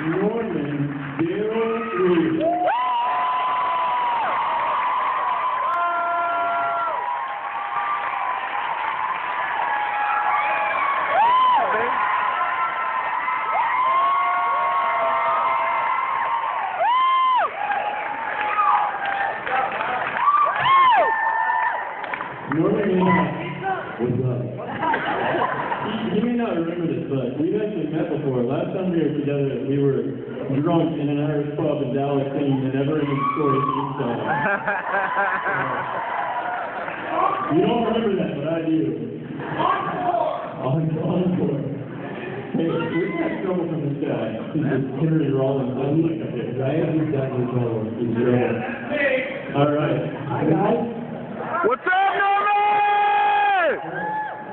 Norman Daryl Reed. Norman, what's up? He may not remember this, but we've actually met before. Last time we were together, we were drunk in an Irish pub in Dallas singing the Never-Ending Story theme song. You don't remember that, but I do. Encore. Hey, we got trouble from this guy. He's just Henry Rollins. I have exactly trouble. He's trouble. All right. Hi, guys. What's up, Norman?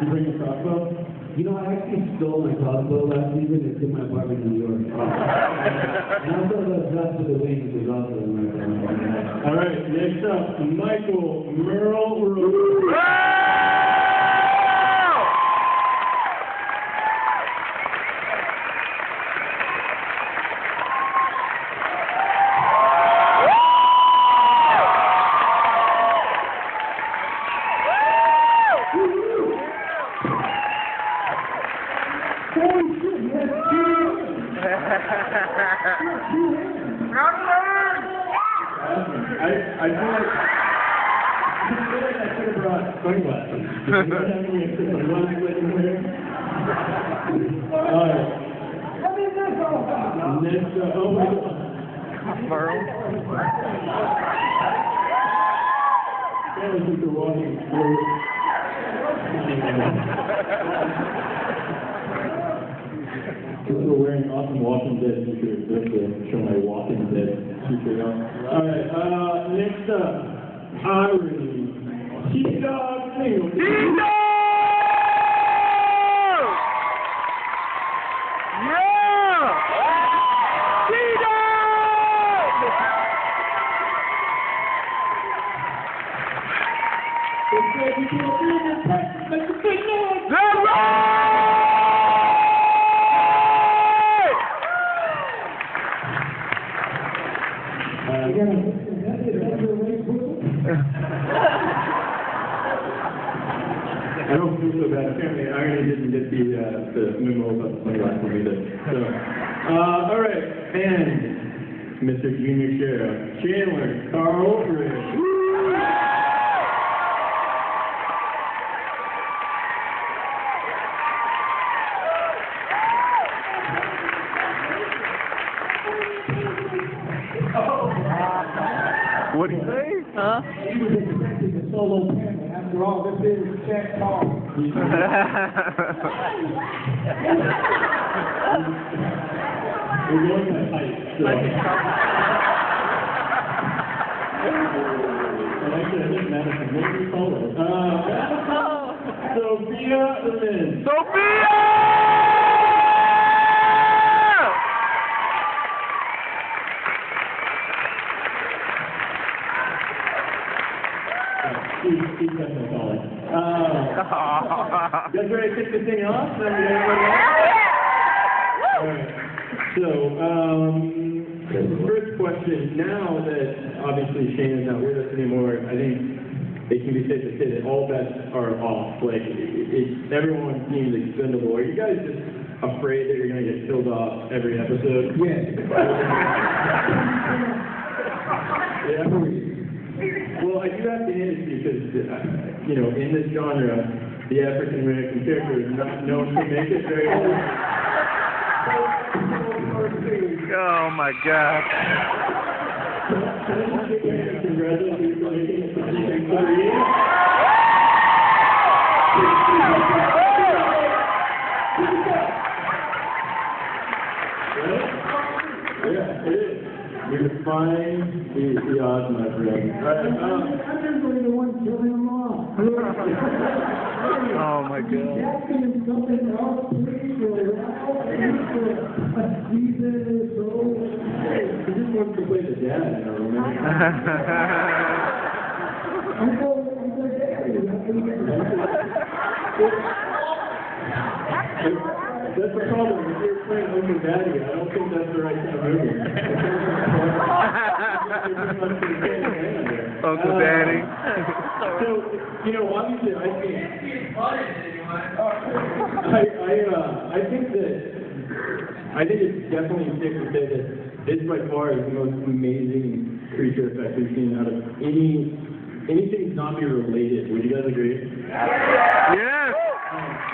You bring a crossbow? You know, I actually stole my crossbow last season. It's in my apartment in New York. And I thought the dress with the wings was also in my apartment. All right, next up, Michael Merle Rose. I feel like I should have brought sunglasses. Alright. Next up, oh my God. Merle. That was just a walking through. We're wearing awesome Walking Dead t-shirts just to show my Walking Dead t-shirt on. Alright, next up, Irony. Sheepdog Single. Yeah! I don't feel so bad. Apparently, Irony didn't get the memo about the sunglasses either. So, all right, and Mr. Junior Sheriff, Chandler Carl Rich. What'd he say? Huh? He was expecting a solo panel. After all, this is Chet Paul. We're going by height, so. Actually, I think Madison, what do you call her? Sophia Lynn. Sophia! She's definitely calling. You guys ready to kick this thing off? Alright. So, first question. Now that obviously Shane is not with us anymore, I think it can be safe to say that all bets are off. Like, everyone seems expendable. Are you guys just afraid that you're going to get killed off every episode? Yes. Yeah. Well, I do have to hand it to you because, you know, in this genre, the African American character is not known to make it very well. Oh my God. Congratulations on making it to season 3. Yeah, it is. You're defying the odds, my friend. I'm never the one killing them off. Oh my God. Asking something else, please, or a season or so. He just wants to play the dad, you know, remember? I'm their daddy. That's the problem. If you're playing Uncle Daddy. I don't think that's the right kind of movie. Uncle Daddy. So, you know, obviously, I think it's definitely safe to say that this by far is the most amazing creature effect we've seen out of anything zombie related. Would you guys agree? Yes.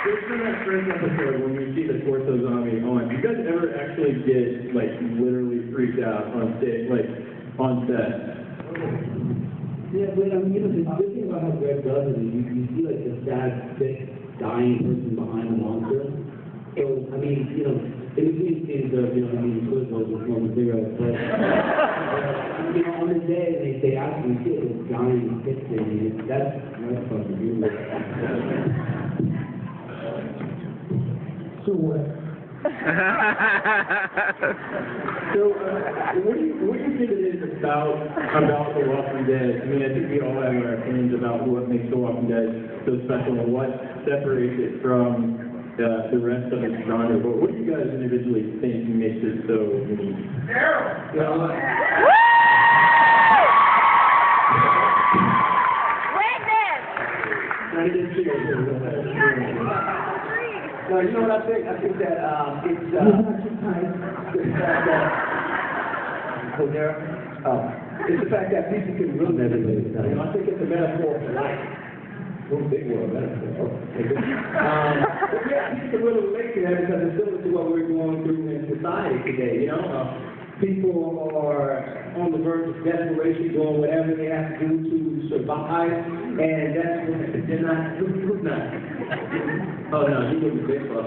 Just from that first episode when we see the torso zombie on, do you guys ever actually get like literally freaked out on stage, like on set? Yeah, but I mean, you know, the good thing about how Greg does it is you see like the sad, sick, dying person behind the monster. So, I mean, you know, in between scenes of, you know, I mean, Twizzlers and smoking cigarettes, but, you know, on the day they actually see this dying, sick thing, and that's fucking beautiful. So what? So, what do you think it is about The Walking Dead? I mean, I think we all have our opinions about what makes The Walking Dead so special and what separates it from the rest of its genre. But what do you guys individually think makes it so unique? No, you know what I think? I think that it's the fact that people can ruin everything. You know, I think it's a metaphor for life. One big word, metaphor. But yeah, people can really relate to that because it's similar to what we're going through in society today. You know, people are on the verge of desperation, doing whatever they have to do to survive, and that's what they're not. Who's not? Oh no, he was a big fuck.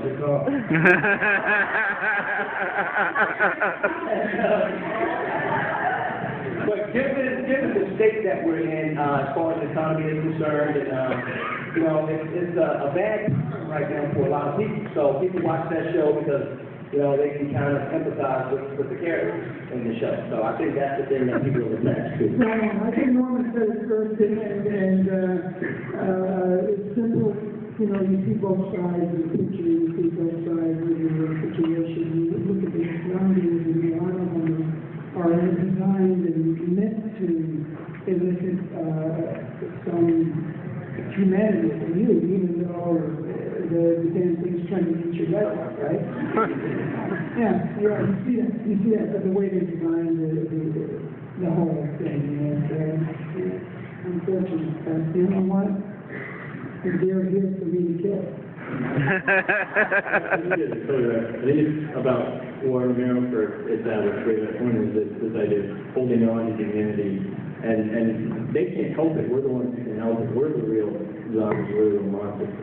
But given the state that we're in, as far as the economy is concerned, and you know, it's a bad time right now for a lot of people. So people watch that show because you know they can kind of empathize with the characters in the show. So I think that's the thing that people are attached to. No, I think Norman said it first, and it's simple. You know, you see both sides of the picture, you see both sides of the situation. You look at the zombies, and a lot of them are designed and meant to elicit some humanity from you, even though the damn thing's trying to eat your leg off, right? Yeah, you see that, but the way they designed the whole thing, and unfortunately, that's the only one. And they're here for me to kill. I think it's about War Romero for established way back when is this idea of holding on to humanity, and they can't help it. We're the ones who can help it. We're the real zombies. We're the real monsters.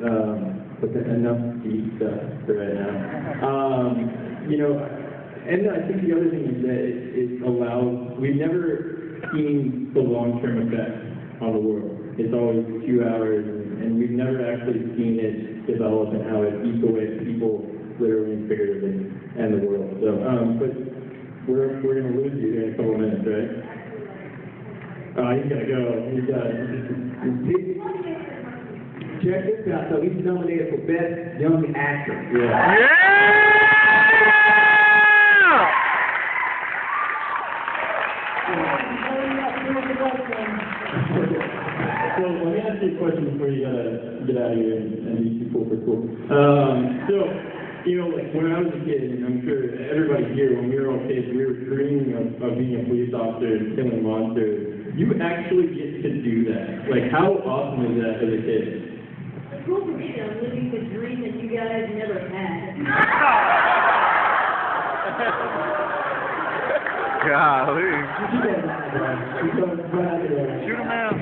But there's enough deep stuff for right now. You know, and I think the other thing is that it allows. We've never seen the long-term effect on the world. It's always a few hours. And we've never actually seen it develop and how it eats away at people, literally and figuratively, and the world. So, but we're going to lose you here in a couple of minutes, right? He's got to go. He's got Check this out. So he's nominated for Best Young Actor. Yeah. So let me ask you a question before you get out of here and be too cool for cool. So, you know, like when I was a kid, and I'm sure everybody here, when we were all kids, we were dreaming of being a police officer and killing monsters. You actually get to do that. Like, how awesome is that as a kid? It's cool for me. I'm living the dream that you guys never had. Golly. Shoot him out.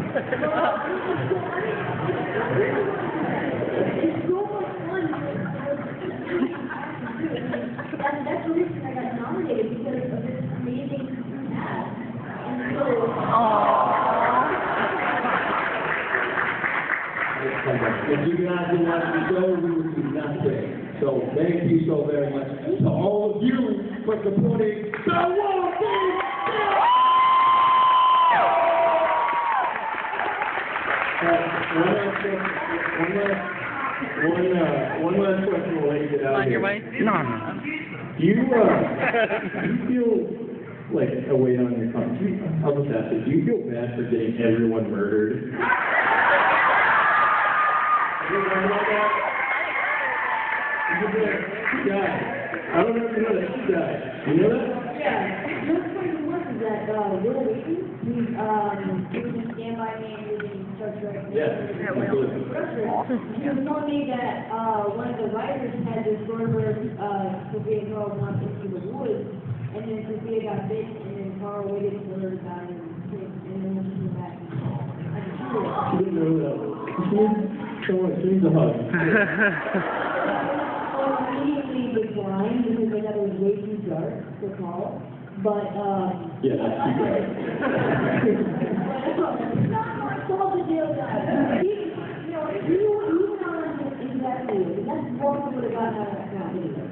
It's so much fun. That's the reason I got nominated, because of this amazing cast. And so, if you guys didn't watch the show, we would do nothing. So thank you so very much to all of you for supporting the Walking Dead. One last question. We'll let you get out of here. No. Do you feel like a weight on your conscience? I'll just ask you, do you feel bad for getting everyone murdered? Have you heard about that? Guy. I don't know if you know that guy. You know that? Yeah. The most funny one is that, Will Wheaton, he was in Stand By Me and he was in Star Trek. Yeah. Absolutely. He was telling me that, one of the writers had this story where, Sophia Carl went into the woods, and then Sophia got bit, and then Carl waited for her to die, and then when she came back, She didn't know that. She needs a hug. immediately declined because they thought it was way too dark for Carl, but, Yeah, that's too bad. Carl the deal guy. He, you know, you know exactly, and that's what we would have gotten out of that guy anyway.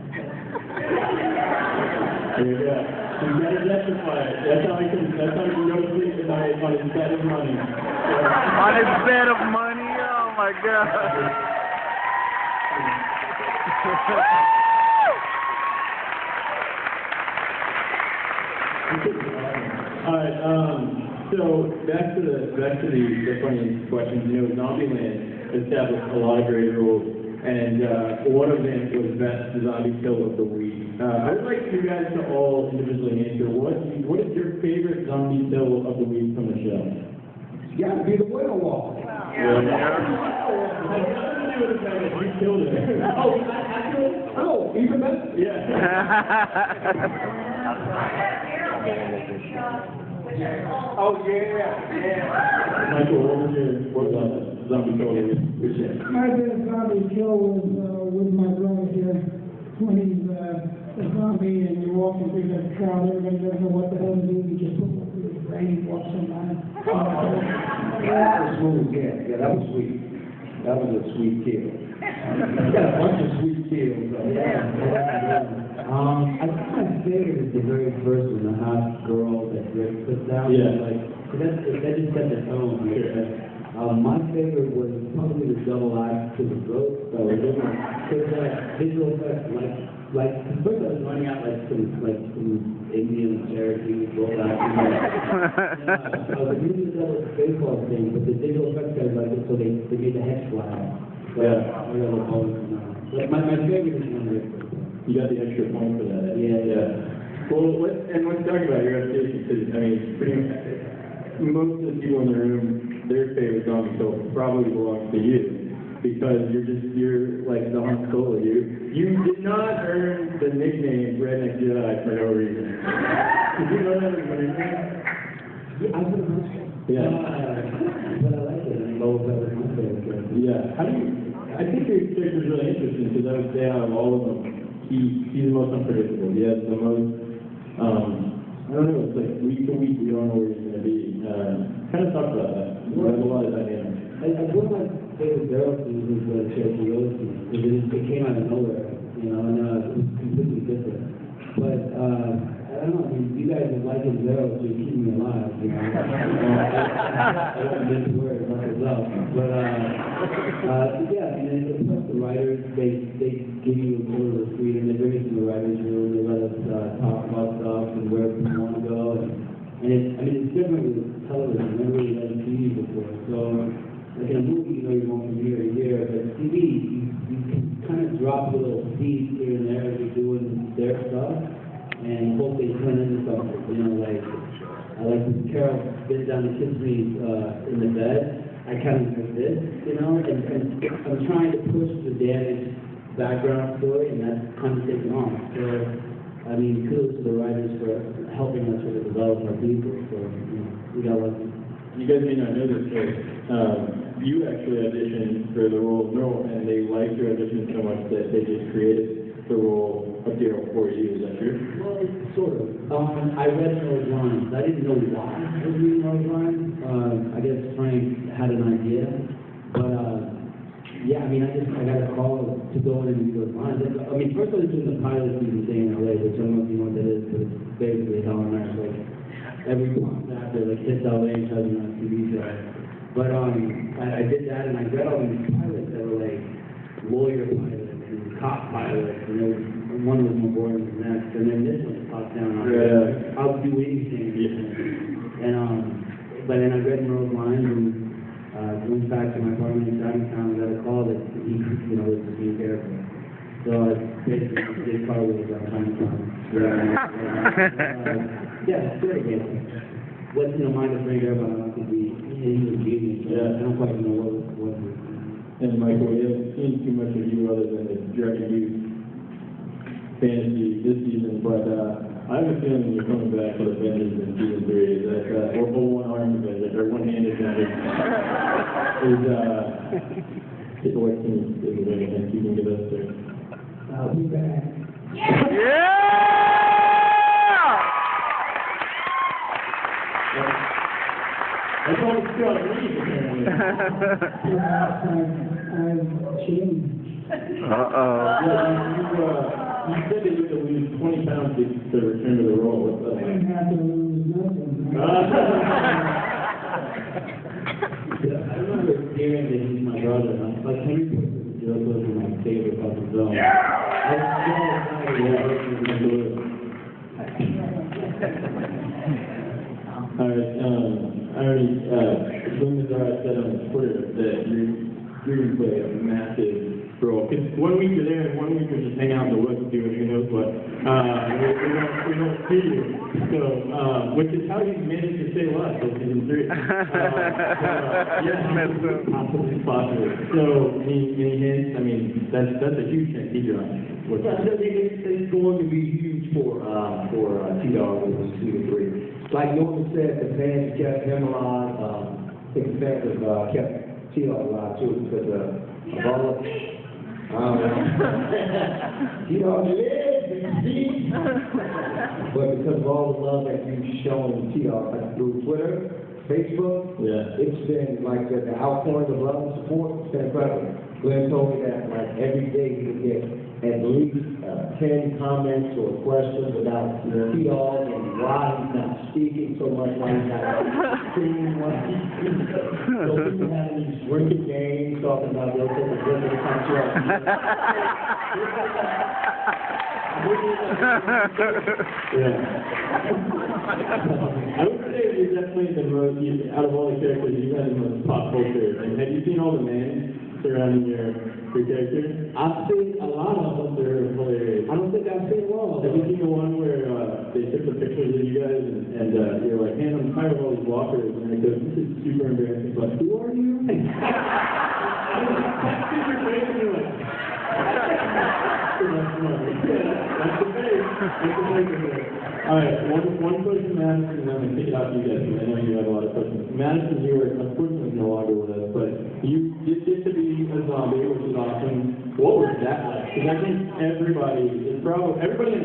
There you go. You gotta justify it. That's how I can go to sleep at night on his bed of money. On his bed of money? Oh my God. All right, so back to the funny questions. You know, Zombieland established a lot of great rules, and one of them was best zombie kill of the week. I would like you guys to all individually answer what is your favorite zombie kill of the week from the show? You gotta be the winner wall. Yeah. You killed it. Oh, even better. Yeah. Oh, yeah. Michael, what was the zombie kill of the week? My favorite zombie kill was with my brother here, when he's a zombie and you're walking through that crowd, everybody doesn't know what the hell to do, you just put one through his brain and walk somebody. That was smooth, yeah, that was sweet. That was a sweet kill. You got a bunch of sweet kills, though. I think my favorite is the very first one, the hot girl that Rick put down. Yeah. Like, 'cause that just set the tone. Like, my favorite was probably the double act to the throat. So because visual effects, like first I was running out like some Indian Cherokee both acting. I was like, maybe that was a baseball thing, but the visual effects guys like it, so they made the hex fly out. So, Yeah. I got a bonus. Like my favorite is one Rick. You got the extra point for that. Yeah. Well, let's talk about your reputation, because, I mean, pretty much, most of the people in the room, their favorite zombie kill probably belongs to you, because you're like the Han Solo. You did not earn the nickname Redneck Jedi for no reason. Did you know that was your nickname? Yeah, I would have mentioned it. Yeah. But I like it, and Boba Fett was my favorite. Yeah. I think your character is really interesting, because I would say out of all of them, he's the most unpredictable. He has the most, I don't know, it's like week to week, we don't know where he's going to be. Kind of talk about that. There's a lot of dynamics. One of my favorite barrel scenes was the Cherokee Road scene, because it came out of nowhere, you know, and it was completely different. But, I don't know, I mean, you guys are liking barrels, so you're keeping me alive, you know. I don't get the word, it's up. But, yeah, I mean, it's plus the writers, they give you a little of freedom, they bring us in the writer's room, they let us talk about stuff and where we want to go, and it's different with television, I've never really done TV before, so, like in a movie, you know, you're going from here to here, but TV, you can kind of drop little seeds here and there as you're doing their stuff, and hope they turn into something, you know, like, I like when Carol bent down and kissed me in the bed, I kind of like this, you know, and I'm trying to push the damaged background story, and that's kind of taken off. So, I mean, kudos to the writers for helping us sort of develop our people. So, you know, we got lucky. You guys may not know this, but you actually auditioned for the role of Noel, and they liked your audition so much that they just created the role of Daryl for you. Is that true? Well, it's sort of. I read those lines. I didn't know why I was reading those lines. I guess Frank had an idea, but yeah, I mean, I got a call to go in and do those lines. I mean, first I was doing the pilot season thing in LA, which I don't know if you know what that is, but it's basically how America, like, every month after, like, hits LA and tells you on a TV show. But I did that, and I read all these pilots that were like lawyer pilots and cop pilots, and there was one was more boring than the next, and then this one's top down. Yeah. I'll do anything. And but then I read Merle's lines and went back to my apartment in Chinatown and got a call that he, was the main character. So I basically did car wheels on Chinatown. Yeah, it's good again. What's in the mind of Frank Airborne, I don't think he was genius. Yeah. I don't quite know what And Michael, we haven't seen too much of you other than the Dragon Youth fantasy this season, but I have a feeling you're coming back for Avengers in season 3. Is that or one-armed Avengers, or one-handed Avengers? What team is the winning hint you can give us there? I'll be back. Yeah! That's all it's got to leave, apparently. I've changed. You said that you had to lose 20 pounds to return to the role. What's up? I didn't have to lose nothing. I remember hearing that he's my brother. Like Henry Portman and Joe those were my favorite fucking films. I was so excited to watch them in the blue. All right, I already, Slim Mazar said on Twitter that you're going to play a massive role. Because 1 week you're there and 1 week you're just hanging out in the woods doing who knows what. We don't see you. So, which is how you managed to stay alive till season 3. Yeah, absolutely possible. So, any hints? I mean, that's a huge hint he dropped. It's going to be huge for TR with 2 to 3. Like Norman said, the fans kept him alive. I think the fans have kept TR alive too because of all of TR lives, but because of all the love that you've shown TR through Twitter, Facebook, it's been like the outpouring of love and support. It's been incredible. Glenn told me that like every day he would get at least 10 comments or questions about TR and why he's not speaking so much, why he's not singing, why he's so people having these drinking games talking about they'll take a drink and come to us. I would say you're definitely the most, out of all the characters, you guys are the most pop culture. And have you seen all the memes surrounding your character? I've seen a lot of them. They're hilarious. I don't think I've seen all of Have them. you seen the one where they took the pictures of you guys and you're like, man, I'm tired of all these walkers, and it goes, this is super embarrassing, but who are you? That's super great, and you're like, that's the face. All right, one question, Madison, and then I'm going to kick it out to you guys, because I know you have a lot of questions. Madison, you are unfortunately no longer with us, but you did get to be a zombie, which is awesome. What was that like? Because I think everybody in the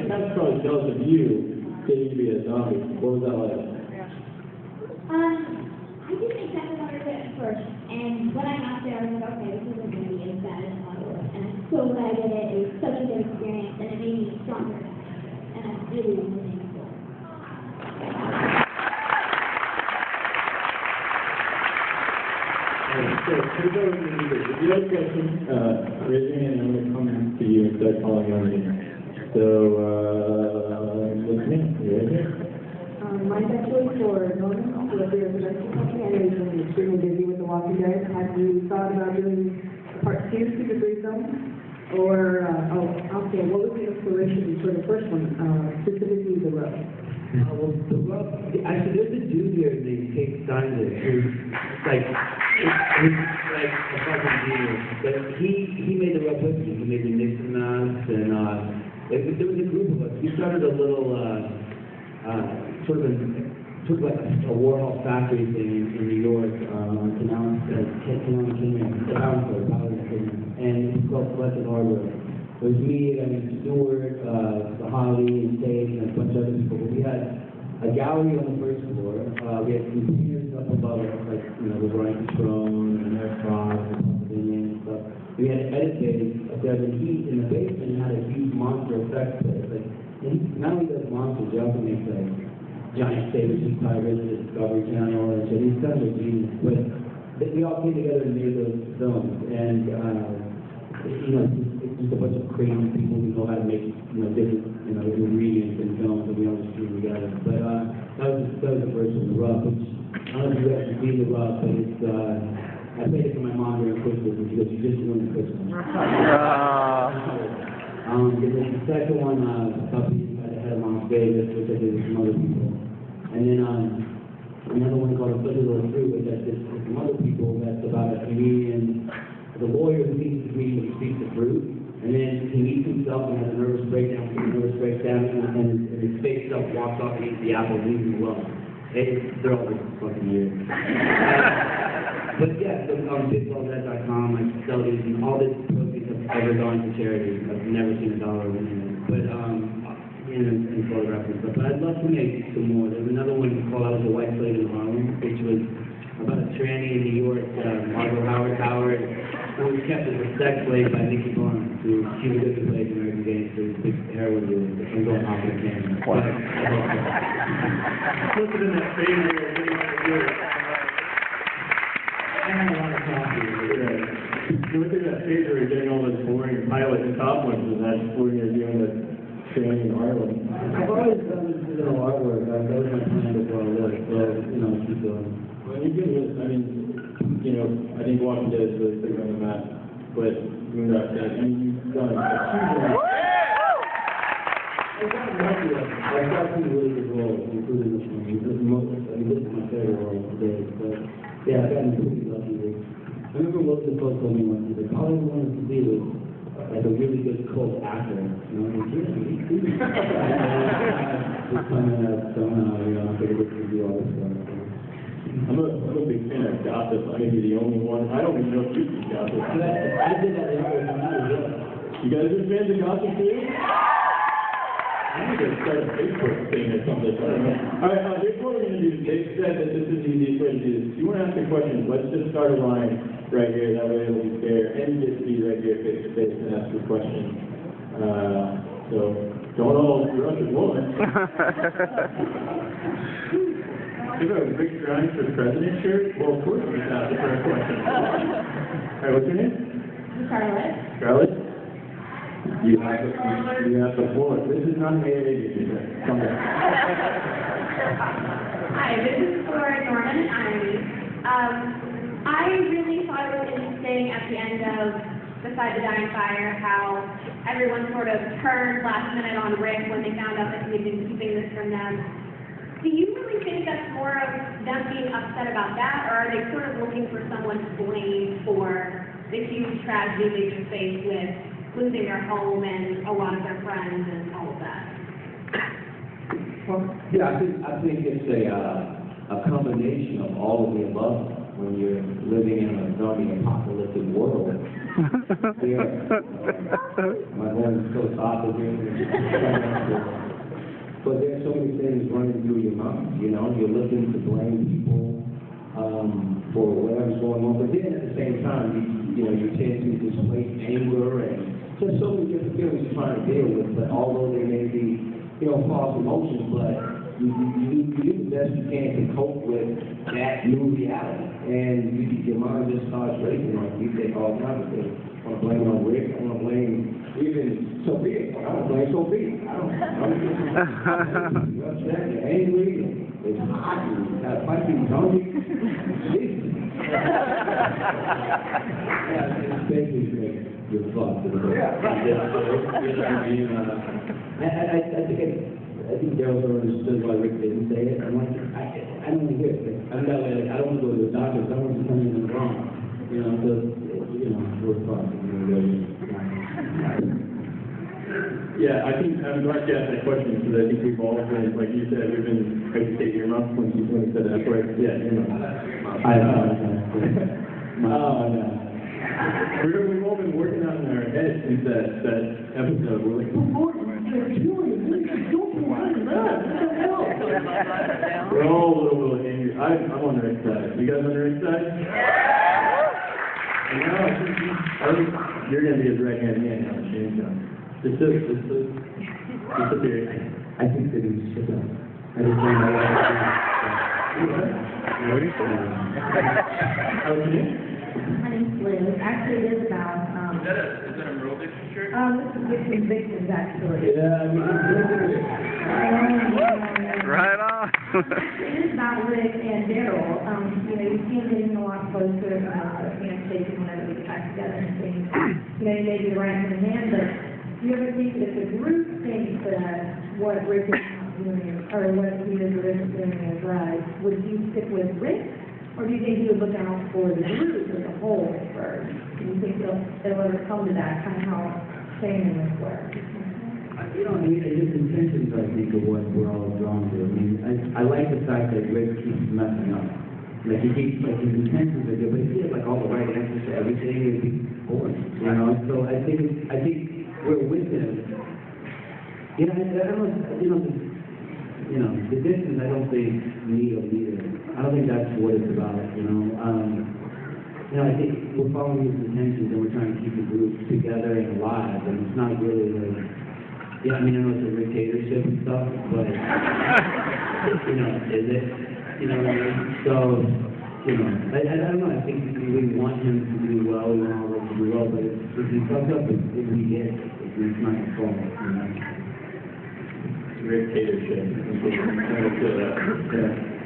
cast is probably jealous of you getting to be a zombie. What was that like? I didn't exactly understand at first, and when I got there, I was like, okay, this isn't going to be as bad as Hollywood, and I'm so glad I did it. It was such a good experience, and it made me stronger, and I'm really thankful. So, here's what we're going to do. If you have a question, raise your hand and I'm going to come to you and start calling on you. So, what's your name? You right here? Mine's actually for Norman, who is the production company. I know he's been extremely busy with The Walking Dead. Have you thought about doing a part 2 to the 3 film? Or, I'll say, what was the inspiration for the first one, specifically the rub? Well, the rub, actually, there's a dude here named Kate Steinle who's like, it's like a fucking genius. But he made the rub with me. He made the Nixon masks, and there was a group of us. We started a little, sort of like a Warhol factory thing in New York, and it's called Collective Hardware. It was me, Stuart, Holly, and Tate, and a bunch of other people. We had a gallery on the first floor. We had computers up above us, like, the Brian Strone and Eric Fox and stuff. We had edit bays up there, and he, in the basement, had a huge monster effects place. Like, and not only does monsters, he also makes like giant saber-tooth tigers, the Discovery Channel, and so these guys are genius. But we all came together and made those films, and it's just a bunch of crazy people who know how to make, different, ingredients and films that we all just threw together. But, that was the first one, The Rub, which, I don't know if you guys have seen The Rub, but it's, I played it for my mom during Christmas, and she goes, "You just ruined Christmas." The second one, a couple years I had a Mom's Vegas, which I did with some other people. And then, another one called A Fuzzy Little Fruit, which I did with some other people, that's about a comedian, the lawyer who meets the comedian who speaks the fruit, and then he meets himself and has a nervous breakdown, and his fake self walks off and eats the apple and leaves him alone. They're all just fucking weird. But yeah, so on pitfallsnet.com, I sell these, and all this proceeds have ever gone to charity. I've never seen $1 in it. But, in photographs and stuff. But I'd love to make some more. There's another one called I Was a White Slave in Harlem, which was about a tranny in New York, Margot Howard, who was kept as a sex slave by Nicky Barnes, who she was a good slave in American Gangster, big heroin dealer, and going off with him. Listen to that favorite. I had a lot of coffee. You look at that page where you're getting all those boring pilot and top ones, and that's where you're doing the training in Ireland. I've always done artwork. That was my plan before I left, so, keep going. Well, you're good with, I think Walking Dead is really big on the map, but you've done a huge amount. I've got some really good roles, including this one. This is my favorite role today, but yeah, I've gotten pretty lucky. I remember what the folks told me once, that all I wanted to be was like a really good cult actor, just coming out somehow, I'm going to do all this stuff. I'm a big fan of gossip. I may be the only one. I don't even know if you do gossip. I did that when I was young. You guys are fans of gossip too? I need to start a Facebook thing or something. I don't know. All right, here's what we're going to do. Dave said that this is the easiest way to do this. If you want to ask a question, let's just start a line right here. That way it'll be fair. And you get to be right here face to face and ask your question. So don't all rush a woman. You have a Rick Grimes for President shirt? Well, of course we can ask the first question. All right, what's your name? Charlotte. Charlotte? You have the floor. This is not an AA meeting. Come back. Hi, this is for Norman and Irony. I really thought it was interesting at the end of Beside the Dying Fire how everyone sort of turned last minute on Rick when they found out that he had been keeping this from them. Do you really think that's more of them being upset about that, or are they sort of looking for someone to blame for the huge tragedy they just faced with losing their home and a lot of their friends and all of that? Well, yeah, I think it's a combination of all of the above. When you're living in a zombie apocalyptic world, my home is philosophical. But there's so many things running through your mind, you're looking to blame people for whatever's going on, but then at the same time, you tend to display anger and just so many different feelings you're trying to deal with, but although they may be, false emotions, but you do the best you can to cope with that new reality, and your mind just starts racing, you think all kinds of things. I want to blame on Rick, I want to blame even Sophia, I want to blame Sophia, you're upset, you're angry, it's hot, you got to fight these zombies. Jesus. Yeah, it's basically great. You're fucked. I think Daryl's understood why Rick didn't say it. I'm like, I don't want to hear it. I'm that way, I don't want to go to the doctor, I don't want to tell me anything wrong. We're fucked. Yeah, I think I'm glad you asked that question because I think we've all been, like you said, we've been trying to take your mouth when you said that. Right? Yeah, your mouth. I know. We've all been working on our heads since that episode. We're like, we're all a little angry. I'm on the right side. You guys on the right side? And now I think you're going to be his right hand man now, Shane. Just disappear. I think that he's shit up. I just don't know What do you say? How was your name? My name's Liz. Actually, it is about Is that a aerobics shirt? This is Victim Victims, actually. Yeah, I mean, Right on. It is about Rick and Daryl. You know, you see them getting a lot closer, handshake whenever they get back together and things. You know, you may be the right hand man, but do you ever think that if the group thinks that what Rick is not doing, or what he is or isn't doing is right, would you stick with Rick? Or do you think he would look out for the group as a whole first? Do you think it'll ever come to that, kind of how Shane and Rick were? You know, I mean, his intentions, I think, are what we're all drawn to. I mean, I like the fact that Rick keeps messing up. Like, he keeps, like, his intentions are good, but if he had, like, all the right answers to everything, it would be boring, you know? So I think we're with him. You know, I don't know, the distance, I don't think Neil either. I don't think that's what it's about, you know? I think we're following his intentions and we're trying to keep the group together and alive, and it's not really like, yeah, I mean, I know it's a dictatorship and stuff, but, is it? You know what I mean? So, I don't know, I think we want him to do well, we want all of us to do well, but if he fucks up, we get it. It's not his fault, you know? Dictatorship.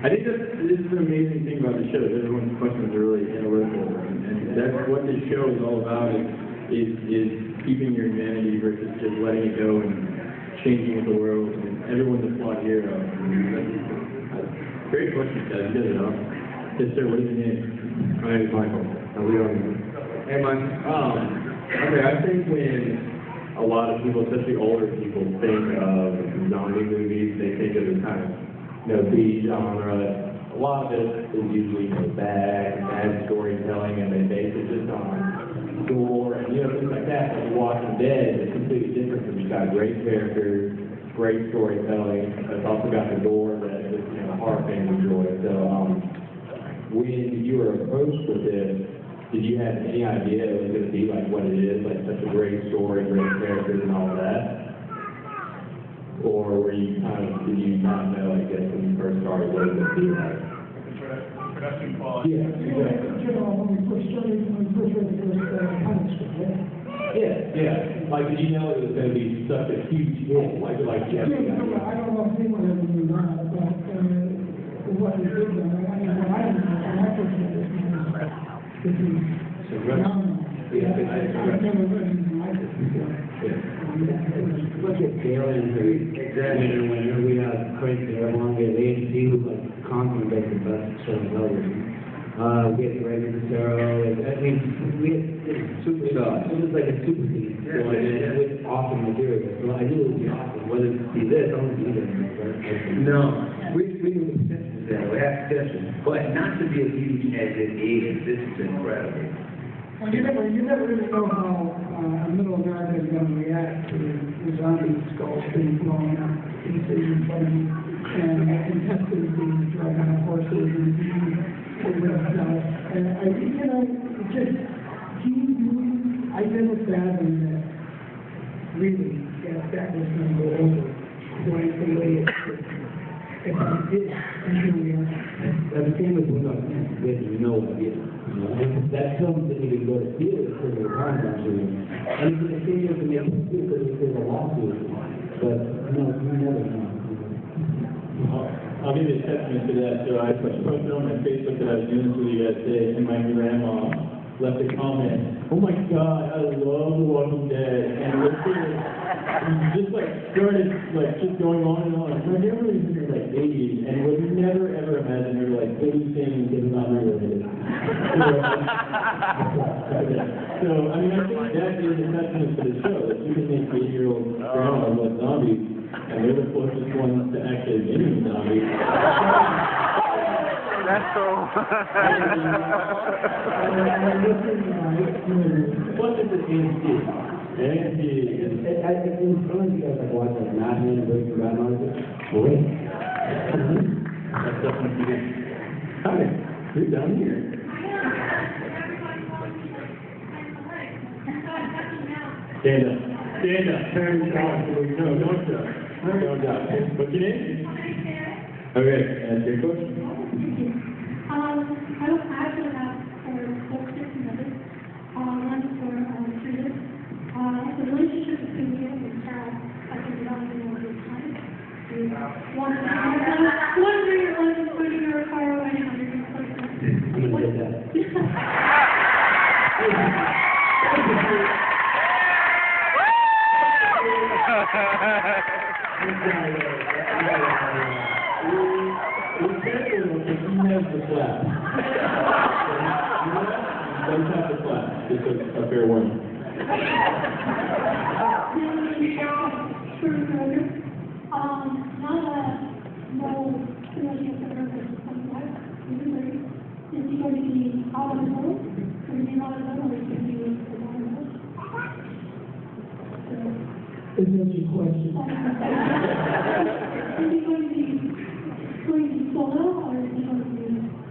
I think this is an amazing thing about the show. Everyone's questions are really analytical, and that's what this show is all about. Is keeping your humanity versus just letting it go and changing with the world. And everyone's a flawed hero. Great question, guys. You guys are awesome. Yes, sir. What is your name? My name is Michael. We are. Hey, Mike. Okay, I think when a lot of people, especially older people, think of zombie movies, they think of the kind of B genre. A lot of it is usually bad storytelling, and they base it just on gore and things like that. Like Walking Dead is completely different because you've got great characters, great storytelling. It's also got the gore that horror fans enjoy. So when you were approached with this, did you have any idea it was going to be like what it is, like such a great story, great characters, and all that? Or were you did you not know, I guess, when you first started what it would be like? Production quality. Yeah, exactly. When we first read the first comic strip, right? Yeah. Like, did you know it was going to be such a huge hit? Like, I don't know if anyone ever knew that, but what we did, when I first read this, this is phenomenal. I've never read anything like this before. Look at Galen, exactly. When we have Craig Darrell, we have AMC, who's like constantly makes the best show in television. We have Greg Cicero, we had superstars. It was like a super team with awesome material. So I knew it would be awesome. Whether it be this, I don't see this. No, we knew the potential there. We have potential, but not to be as huge as it is. This is incredible. Well, you never really know how middle America is going to react to the zombie skulls being blown up pieces in front of you, and intestines being dragged on horses and I never fathomed that really that was going to go over the way it did. If it did, and here we are. The same with Wing Up Man. We had no idea. That film didn't even go to theater because of the contract. And it's the same with the making because there's a lawsuit. But no, you never know. I'll give you a testament to that. So I posted on my Facebook that I was doing this with you guys today, and my grandma left a comment. Oh my God, I love The Walking Dead. And just started just going on and on. My grandma was in her 80s and would never ever imagine her babysitting and not related. So I mean, I think that is a testament to the show that you can make 80-year-old grandmas love zombies, and they're the closest ones to actually getting zombies. That's cool. What is it AMC? AMC is... I think some of you guys have watched Mad Men and Breaking Bad and all this. Great. That's definitely good. Hi, you're down here. Stand up. Stand up. Turn down. No, don't stop. Don't stop. What's your name? Okay, and your question? I was asking about for folks just another. One for Judith. The relationship between you and Carol, I think you don't even know this time. One for your fire away, I'm gonna get that. A fair warning. Is that your question? Is he going to be solo, or is he going to be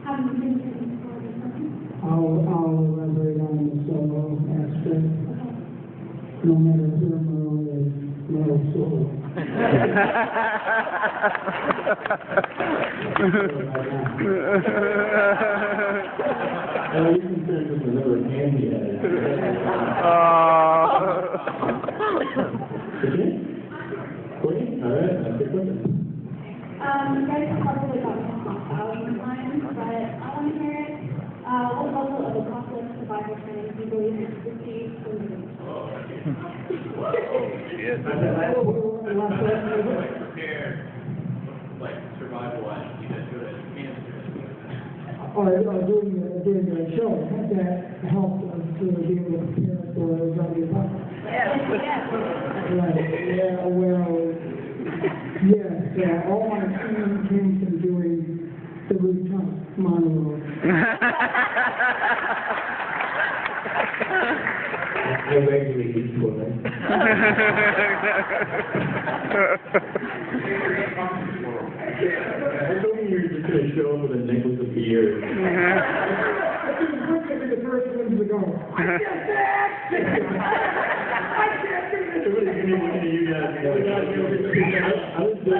having a business for the person? I'll elaborate on the solo aspect. No matter who I'm no solo. You can turn this another candy at it. Courtney? All right, that's your question. You guys probably got times, but I want to hear it. What level of apocalypse survival training do you believe is received from you? Like survival wise, you guys go to cancer. During the show, that helped us to be able to prepare for the zombie apocalypse. Right, yeah, well, yes, all my training came from doing the rooftop monologue. I regularly eat for them. I was hoping you were just going to show up with a necklace of beer. I think we're going to be the first ones to go. I can't do it! Everybody's going to be looking at you guys. I was doing...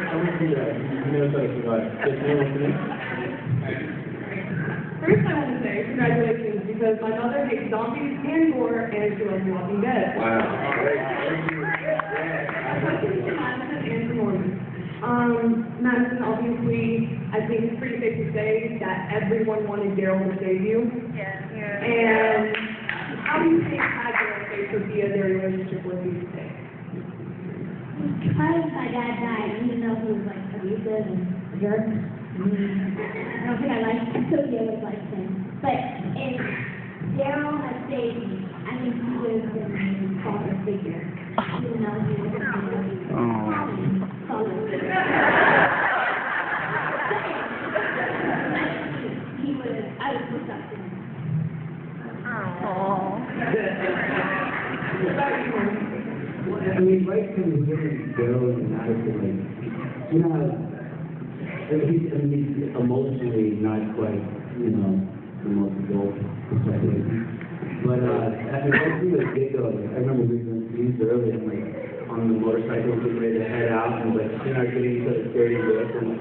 I'm going to do that. You know how to survive. Just name what's the name? First, I want to say congratulations because my mother hates zombies and gore, and she loves Walking Dead. Wow. Madison and Norman. Madison, obviously, I think it's pretty safe to say that everyone wanted Daryl to save you. Yeah. And how do you think had Daryl saved Sophia their relationship with you today? Because my dad died, even though he was like abusive and a jerk. I don't think I liked Sophia would like him. But if Daryl had saved me, I think he would have been a father figure. Even though he was a father figure. He would, I would look up to him. I mean, right from the beginning, Daryl and Madison, like, you know, he's emotionally not quite, the most adult perspective. But, I mean, right from the get-go, I remember we were introduced early, and like, on the motorcycle, getting ready to head out, and like, getting each other dirty with, and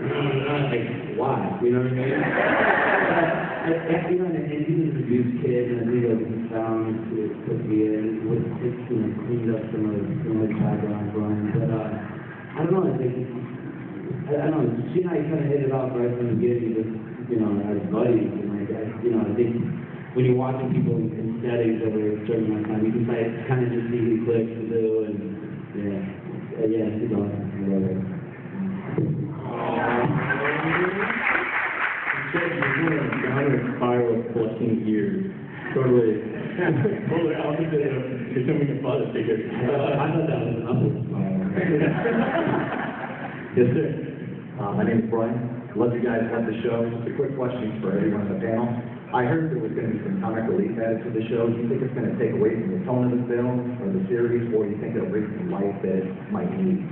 like, why? You know what I mean? And he was an abused kid, and I think that he found to be in, with, cleaned up some of his background for him. But, I don't know, I think, I don't know, she and I kind of hit it off right from the beginning, just, as buddies, and like, I think when you're watching people in settings over a certain amount of time, you can kind of just see who clicks to do, and, she's awesome, I love her. You're doing a downward spiral of 14 years. Totally opposite of becoming a father figure. I thought that was an upward spiral. Yes, sir. My name is Brian. Love you guys love the show. Just a quick question for everyone on the panel. I heard there was going to be some comic relief added to the show. Do you think it's going to take away from the tone of the film or the series, or do you think it'll bring some life that it might need?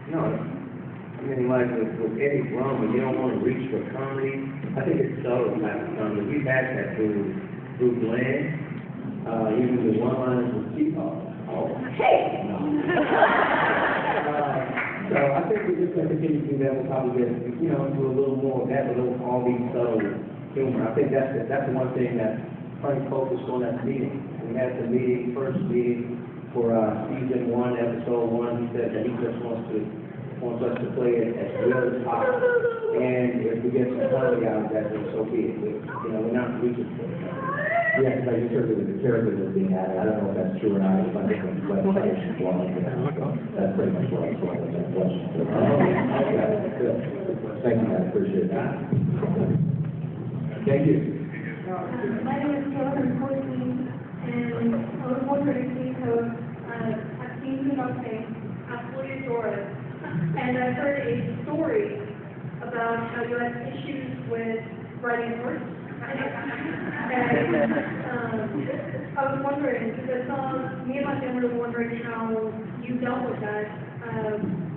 No. I mean, like with any drama, you don't want to reach for comedy. I think it's subtle type of comedy. We've had that through Glenn. Even the one-liners with Seahawks. Oh, hey! No. So I think we're just gonna continue to do that, we'll probably get, you know, do a little more of that, a little, all these subtle humor. I think that's the one thing that Frank focused on at the meeting. We had the meeting, first meeting for, season 1, episode 1, he said that he just wants us to play it as real as possible. And if we get some comedy out of that, then so be it. You know, we're not reaching for it. Yeah, because I just heard that the character was being added. I don't know if that's true or not. It's on different websites as well. That's pretty much what I saw with that question. Okay, good. Thank you, I appreciate that. Thank you. My name is Taylor, I'm 14, and I was wondering, because I've seen you know things, absolutely adore it. And I've heard a story about how you had issues with writing words. And I was wondering, because me and my family were wondering how you dealt with that.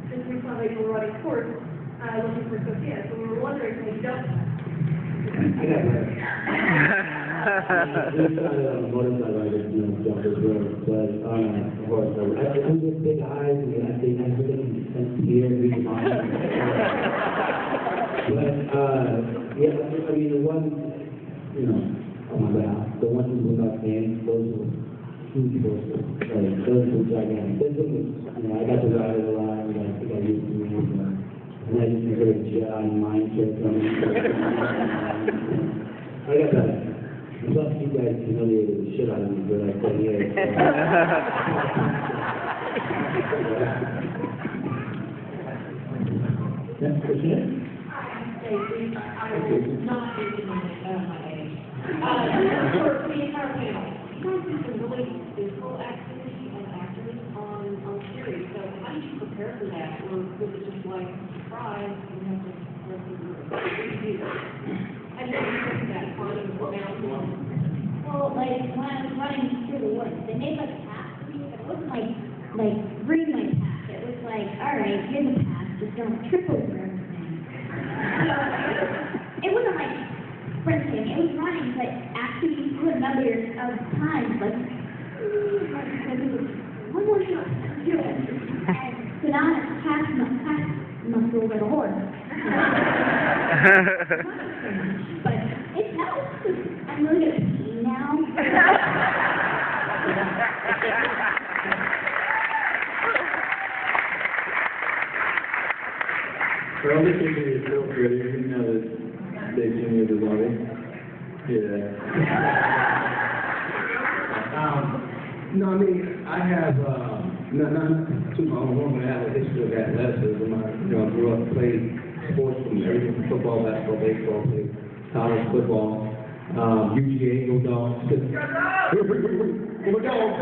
Just recently you were writing course, looking for Sophia, so we were wondering how you dealt with that. I got that. This kind of motorcycle, I just, you know, jump this road, but, of course, I'm just big eyes, and I think I really sense here, read your mind. But, yeah, I mean, the one, you know, oh my God, the ones without names, those were huge forces, like, those were gigantic. This one was, you know, I got to ride it a lot, and I think I used to use them. And I just sort of Jedi mind trick on it. I got that. Plus, you guys humiliated the shit out of me for like 10 years. Next question. Stacy, I was not thinking of my age. For the entire panel, you guys do some really physical activity and actors on series, so how did you prepare for that? Or was it just like, surprise, you have to run through the room? What did you do? How did you prepare for that part of the mountain? Well, like, when I was running through the woods, they made like a path for me, but it wasn't like read my path. It was like, all right, here's a path, just don't trip over everything. So, it wasn't like sprinting, it was running, but after you put a number of times, like, one more shot, do it. And so now I'm half muscle over the horse. But it helps. I'm really good at peeing now. For all the kids who are still pretty, you know that they see me as a lobby. Yeah. No, I mean, I have, not to my own home, I have a history of athleticism. I grew up, played sports from everything from football, basketball, baseball, played college football, UGA, go dogs. Go dogs!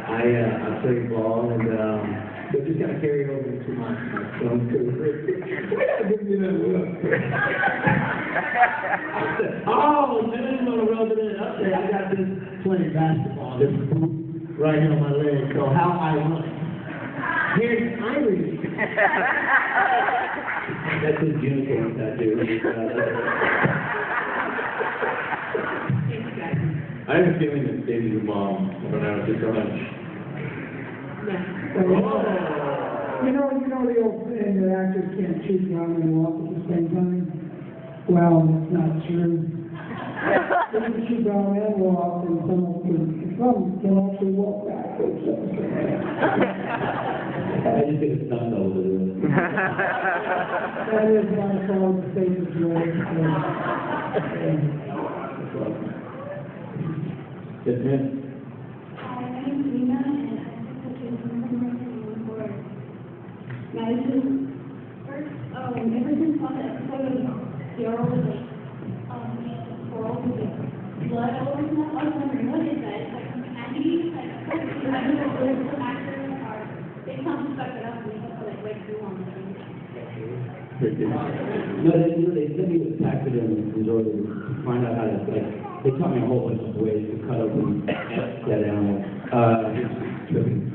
I played ball, and so just kind of carried over into my son's career. Why gotta give me that look? Oh, dude, I'm gonna rub it in. Okay, I got this playing basketball, this boot right here on my leg, so how ironic. Here's Irish. That's his uniform tattoo. I have a feeling that Stacy's a mom. I don't know, just a hunch. You know the old saying that actors can't chew gum and walk at the same time? Well, that's not true. They can chew gum and walk, and some can actually walk backwards at the same time. I just think it's done over there. That is my fault, the safest way. Yes, ma'am. Hi, my name is Nina, and I'm just looking for guys who first, ever since on the episode of Daryl was like, coral with blood all over him, I was wondering, what is that? It's like some candy, like, I don't know if it's actors or they come stuck it up and they have to like break through on them. No, they sent me with taxidermy in order to find out how to, like, they taught me a whole bunch of ways to cut open that animal. Tripping.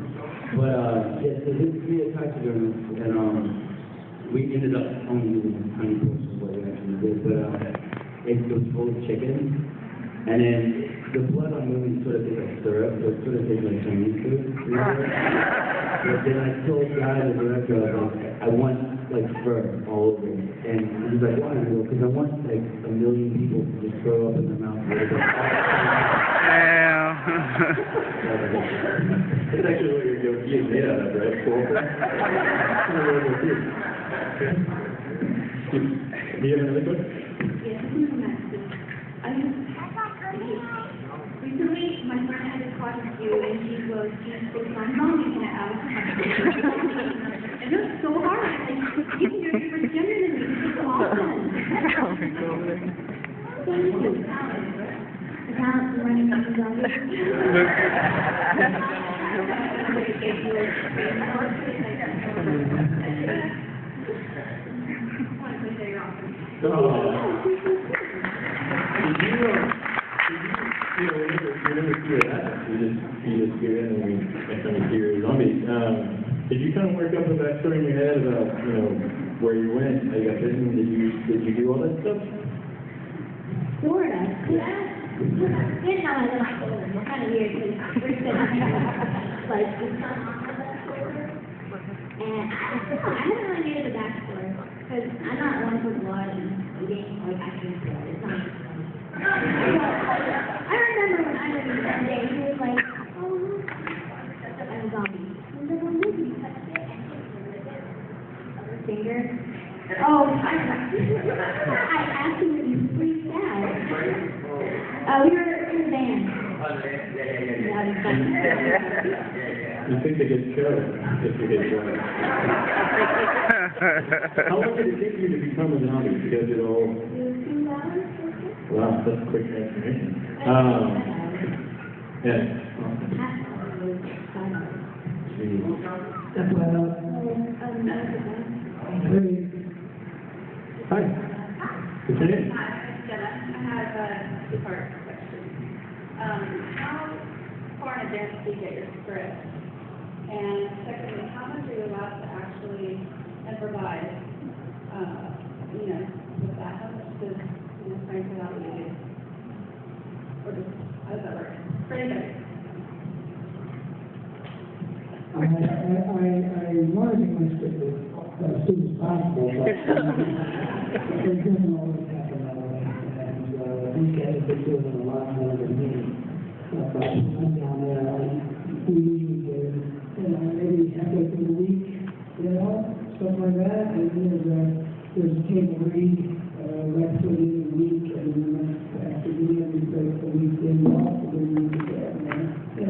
But, yeah, so this is me a taxidermist, and, we ended up only using tiny portions of what we actually did, but, it was full of chicken, And then the blood on movies sort of tastes like syrup, so it sort of tastes like Chinese food. You know? But then I told Guy, the director, I was like, I want like fur all over it. And he's like, why? I go, because I want like 1 million people to just throw up in their mouth. Damn. That's actually what your goatee is made out of, right? Cool. Do you have another question? Yes, recently, my friend had this question to you, and she was my mom using it out. And it was so hard. Like, you can do it for gender than me. It's so awesome. Thank you. The talent for running up and down. You just hear it and we kind of hear zombies. Did you kind of work up a backstory in your head about, where you went, how you got bitten? Did you do all that stuff? Sort of. Didn't know I was like, it's kind of weird because we're sitting like the sun off of that shoulder. And I haven't really needed the backstory because I'm not one for blood and eating like I can blood. It's not just funny. I remember when I was in the day, he was like, oh, I'm a zombie. And then I'm looking, touched it, and it other finger. Oh, I asked him if he freaked out. We were in a band. You think they get killed if you hit one? How long did it take you to become a zombie? To go through the whole... 2 hours? Wow, that's a quick transformation. Yeah. That's what Hi. What's your name? Hi, Jenna. I have a two-part question. How far in advance do you get your script? And secondly, how much are you allowed to actually improvise, with that? How much does, Frank allow you to do? Or just, how does that work? For anybody. I want to get my script as soon as possible, but it doesn't always happen that way. And these guys have been doing it a lot more than me. But I'm down there, we usually do, maybe halfway through the week, stuff like that. And there's a table read, right through the end of the week, and then after the end of the weekend off, and then we get there,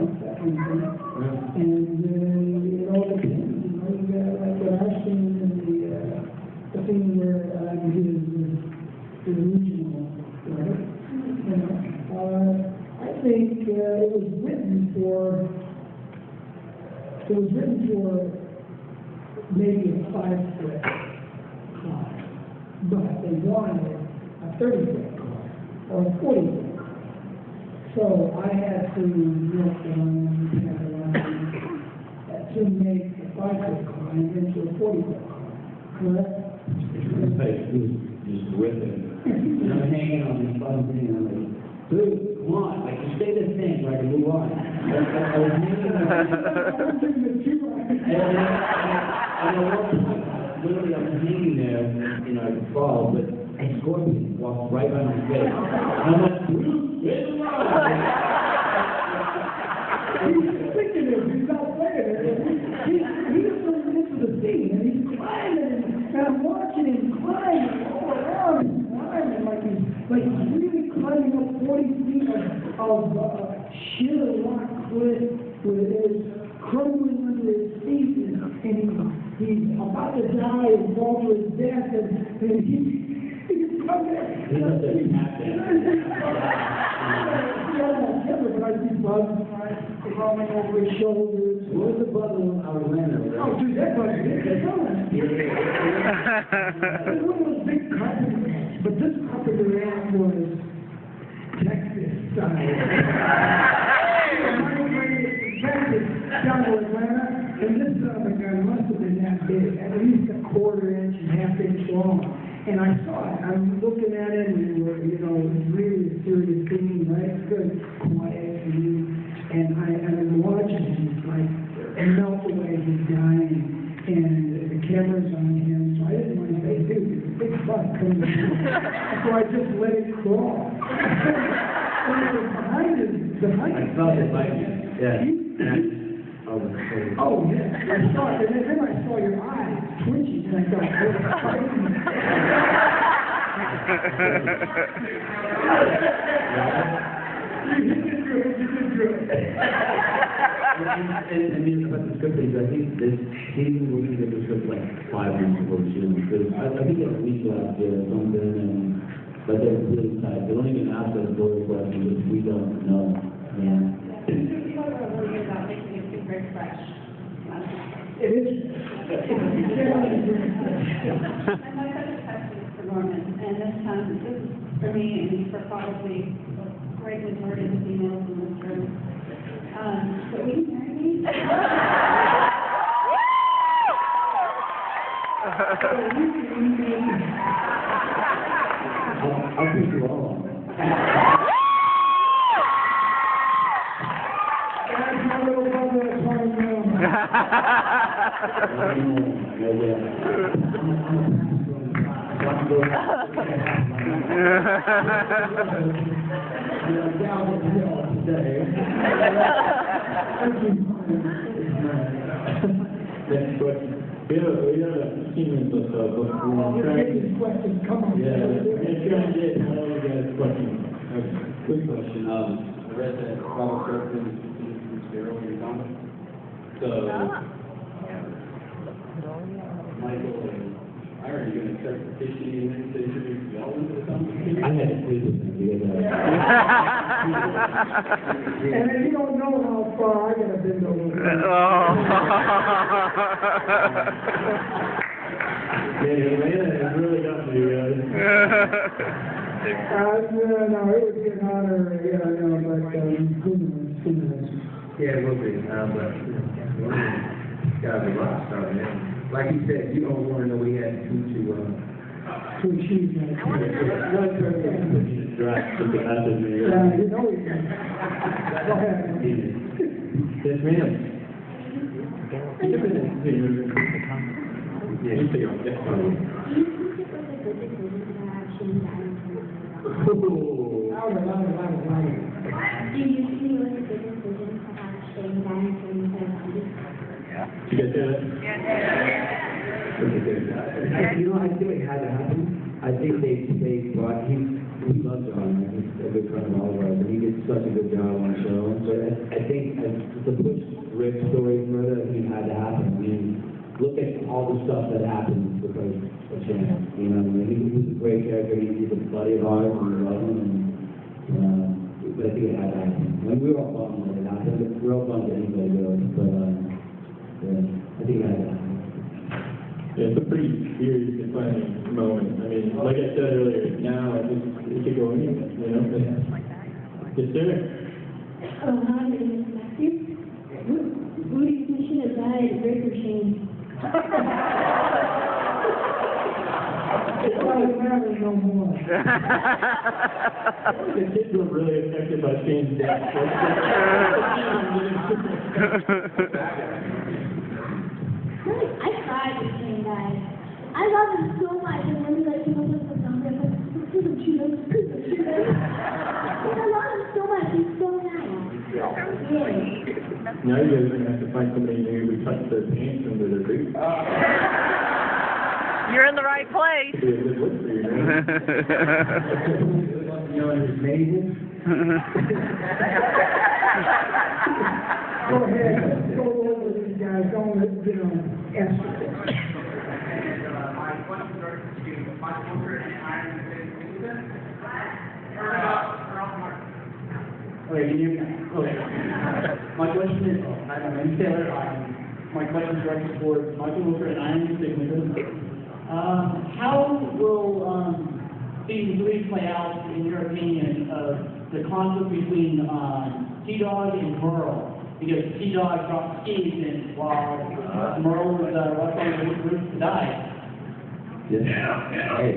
that kind of thing. And it all depends, you got like what I've seen in the thing where I did the original, right? I think it was written for maybe a 5-foot climb, but they wanted a 30-foot climb or a 40-foot climb. So I had to work on to make a 5-foot climb into a 40-foot climb, correct? Just with it. And I'm hanging on this fun thing, and I'm like, dude, come on, like, just say this thing so I can move on. I was hanging on. And at one point, literally, I was hanging there, I could fall, but a scorpion walked right by my face. And I'm like, Bruce, get around! He's not playing it. He's turned into the scene, and he's climbing, and I'm watching him climbing all around and climbing like he's really climbing up 40 feet of sheer rock cliff where it is crumbling under his feet, and he's about to die and fall to his death, and he's coming. He's up there tapping. But I see bugs crawling over his shoulders. What was the bug in Orlando? Oh, dude, that bug is big. It's one of those big carpenter ants, but this carpenter ant was Texas style. Texas, down to Atlanta, and this other guy must have been that big, at least a 1/4 inch and 1/2 inch long. And I saw it. I'm looking at it, and it was really a serious thing, right? nice, good, quiet view, and I'm watching him, like, melt away, he's dying, and the camera's on him, so I didn't want to say, dude, it's a big bug coming down. So I just let it crawl. And I was behind him, I felt it biting you. Yeah. Oh, yeah, I saw it, and then I saw your eyes twitching, and I thought, oh, it's fighting me. You did good. And I mean, about the script things, I think this season we're going to get the script like 5 years before the shoot, because I think at least last year or something, and but they're really tight. They don't even ask us those questions if we don't know. Yeah. About making it super fresh. It is. And my other question is for Norman, and this is for me and for probably a great majority of the females in this room. So will you marry me? I'll put you all on. That's my little brother, that's my mom. Next question. We have a 15 minutes or so, but we're Let's trying get to... these questions, come on. Yeah, we're trying to get all you guys questions. Okay. Quick question, I read that Robert Kirkman is zero in your comic. So, Michael and Ira, are you gonna start petitioning and to introduce y'all into the comic? I had to sleep with him because And if you don't know how far I gotta bend over. Yeah, man, it really got me, guys. No, it would be an honor, yeah, I know, but, who knows. Yeah, it will be, but, it's gotta be rock star, man. Like you said, you don't wanna know what he had to do To achieve that. One person just dropped to the message me. You know he can. Go ahead. Yes, ma'am. Yeah, you take it off. Yes, ma'am. Do you see what the big decision to have Shane Dance and You guys hear that? You know, I think it had to happen. I think they brought, we love John, he's a good friend of all of ours, and he did such a good job on the show. So I think to push Rick's story further, I think it had to happen. I mean, look at all the stuff that happened because of Shane. You know, I mean, he was a great character, he's a buddy of ours, and we love him, and but I think it had to happen. I mean, we were all bummed when it happened, but we're all bummed that anybody goes, but yeah, I think it had to happen. Yeah, it's a pretty serious defining moment. I mean, like I said earlier, now it could go anywhere, you know? Yes, sir. Oh, hi, my name is Matthew. What do you think should have died, Rick or Shane? It doesn't matter no more. The kids were really affected by Shane's death. I cried when Shane died. I love him so much, and when he came up with the number, I was like, because of Cheetos, because of Cheetos. I love him so much, he's so nice. Yeah. Now you guys are going to have to find somebody new who touched their pants under their boots. You're in the right place. It'd be a good look for you, man. You know, his maiden. Go ahead, go over these guys, don't, ask. Okay, can you, okay. My question is, my name is Taylor, my question is directed towards Michael Wilker and Iron Signature. How will season 3 play out, in your opinion, of the conflict between T-Dog and Merle? Because T-Dog dropped skis, and while Merle was watching the roof to die. Yeah. Hey.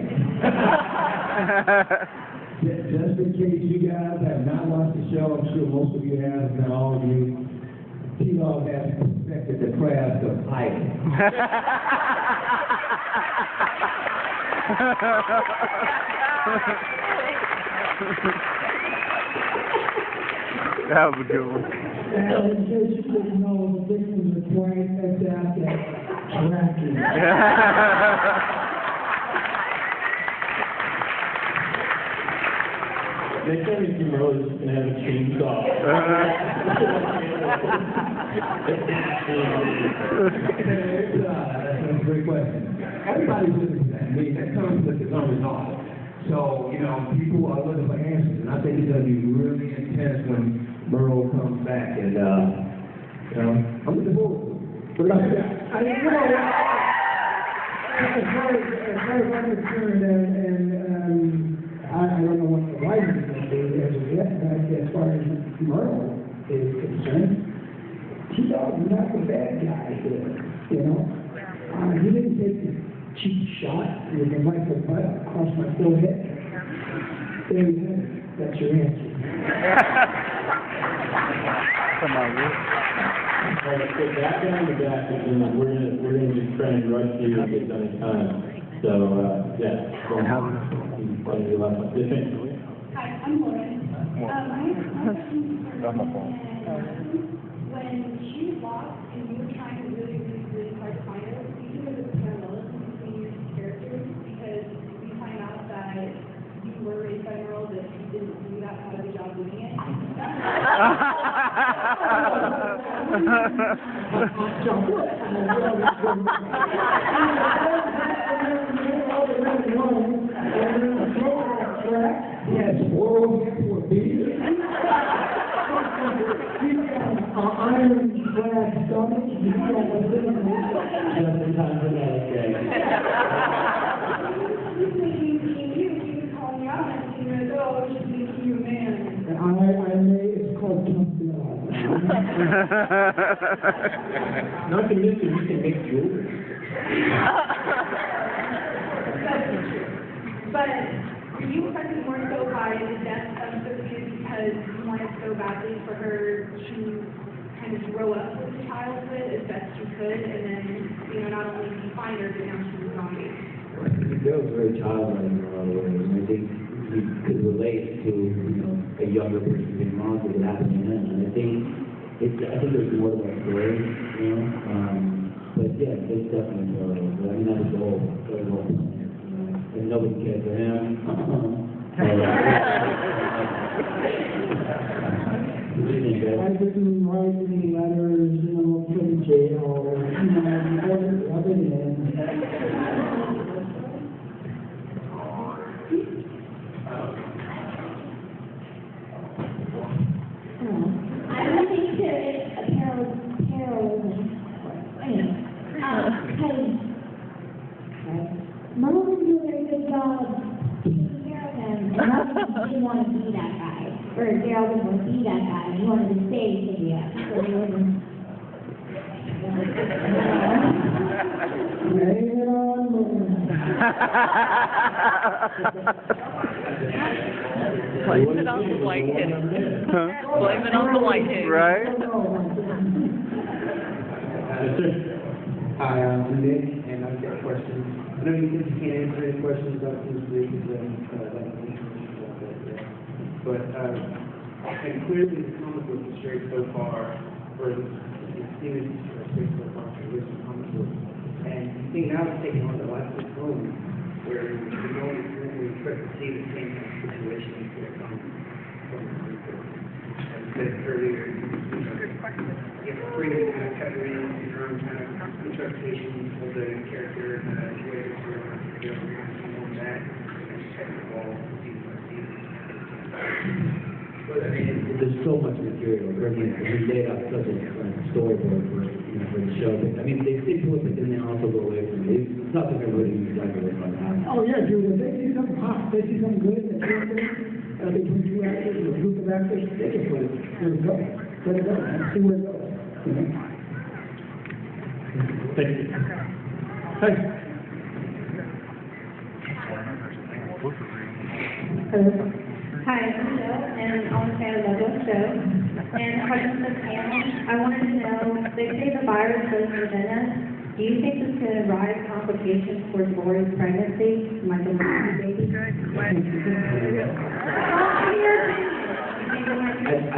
Just just in case you guys have not watched the show, I'm sure most of you have, if not all of you, T-Log has perfected the craft of hiding. That was a good one. And in case you didn't know, the victims are quite adept at tracking. Next time you see Merle, he's just gonna have a chainsaw. That's a great question. Everybody's looking for that. I mean, that conflict is unresolved. So, you know, people are looking for answers, and I think it's going to be really intense when Merle comes back. And, you know, I'm looking forward to it. What about you guys? As far as I'm concerned, I don't know what the writers are going to do as of yet, but as far as Merle is concerned, T-Dog's not the bad guy here, you know? He didn't take the cheap shot with the rifle butt across my forehead. There you have it. That's your answer. Come on, Rick. All right, so back down the back, and we're gonna just try and rush you to get done in time. So, yeah. One of your last ones. Yes, ma'am. Hi, I'm Lauren. I have a question for when she lost and you were trying to really hard to find her, do you think there's a parallelism between your two characters? Because we find out that you were raised by Merle, but you didn't do that part of the job doing it. Yes, world for beer. Iron clad stomach. You know what's in it. Just in time for that, okay. You was calling me out and you were like, oh, I should make you a man. It's called tough love. Not to mention, you can make jewelry. But you affected more so by the death of Sophia because you wanted so badly for her to kind of grow up with the childhood as best you could, and then, you know, not only did you find her, but now she was on you. The girl was very childlike in a lot of ways. I think he could relate to, you know, a younger person being lost what happened to him. And I think there's more to that story, you know. But yeah, it's definitely but I mean, that was the whole plan, you know. And nobody cared for him. What do you think, guys? I've been writing letters, you know, from jail, you know, other than. I don't think there is a parallelism. Because Merle didn't do a very good job taking care of him, and Merle didn't want to be that guy, or Daryl didn't want to be that guy, and he wanted to stay Lydia, so he wasn't. Blame it on Merle. Blame it on the whitehead. Blame it on the whitehead. Right? Yes, sir. Hi, I'm Nick, and I've got questions. I know you said you can't answer any questions about this week, but and clearly the comic book is straight so far, or the series is straight so far for this comic book. And you think now it's taking on the life of its own, where you're going through and you expect to see the same kind of situations that come from the comic book. As I said earlier, you have freedom to kind of cut your own kind of interpretation of the character and the way it's going back and technical season by season. But I mean, there's so much material. We laid out such a storyboard for, you know, for the show. But, I mean, they stick to it, but then they also go away from it. It's not like everybody knows exactly what's going to happen. Oh, yeah, dude, if they see something hot, they see something good, they see something, between two actors or a group of actors, they can put it, let it go, and see where it goes. You know? Thank you. Hi. Hi, and I'm a fan of those shows. And a question for the panel, I wanted to know, they say the virus lives within us. Do you think this could rise complications towards Lori's pregnancy? Michael baby? I